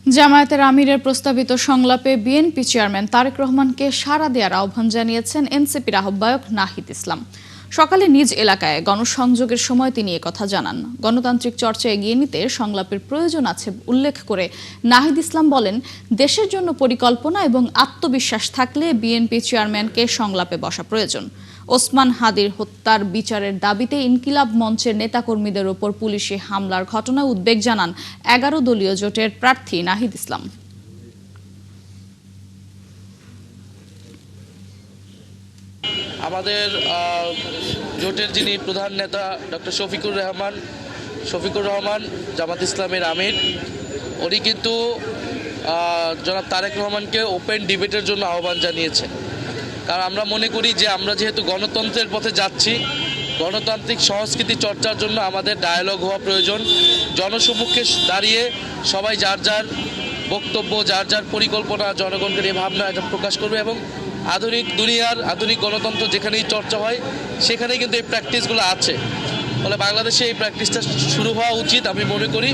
জামায়াতের আমিরের প্রস্তাবিত সংলাপে বিএনপি চেয়ারম্যান তারেক রহমানকে সাড়া দেওয়ার আহ্বান জানিয়েছেন এনসিপির আহ্বায়ক নাহিদ ইসলাম। সকালে নিজ এলাকায় গণসংযোগের সময় তিনি একথা জানান। গণতান্ত্রিক চর্চা এগিয়ে নিতে সংলাপের প্রয়োজন আছে উল্লেখ করে নাহিদ ইসলাম বলেন, দেশের জন্য পরিকল্পনা এবং আত্মবিশ্বাস থাকলে বিএনপি চেয়ারম্যানকে সংলাপে বসা প্রয়োজন। ওসমান হাদির হত্যার বিচারের দাবিতে ইনকিলাব মঞ্চের নেতাকর্মীদের ওপর পুলিশি হামলার ঘটনায় উদ্বেগ জানান 11 দলীয় জোটের প্রার্থী নাহিদ ইসলাম। আমাদের জোটের যিনি প্রধান নেতা ডক্টর শফিকুর রহমান জামাত ইসলামের আমির, উনি কিন্তু জনাব তারেক রহমানকে ওপেন ডিবেটের জন্য আহ্বান জানিয়েছেন। কারণ আমরা মনে করি যে আমরা যেহেতু গণতন্ত্রের পথে যাচ্ছি, গণতান্ত্রিক সংস্কৃতি চর্চার জন্য আমাদের ডায়ালগ হওয়া প্রয়োজন। জনসম্মুখে দাঁড়িয়ে সবাই যার যার বক্তব্য, যার যার পরিকল্পনা, জনগণকে নিয়ে ভাবনা এটা প্রকাশ করবে এবং আধুনিক দুনিয়ার আধুনিক গণতন্ত্র যেখানেই চর্চা হয় সেখানেই কিন্তু এই প্র্যাকটিসগুলো আছে। ফলে বাংলাদেশে এই প্র্যাকটিসটা শুরু হওয়া উচিত আমি মনে করি।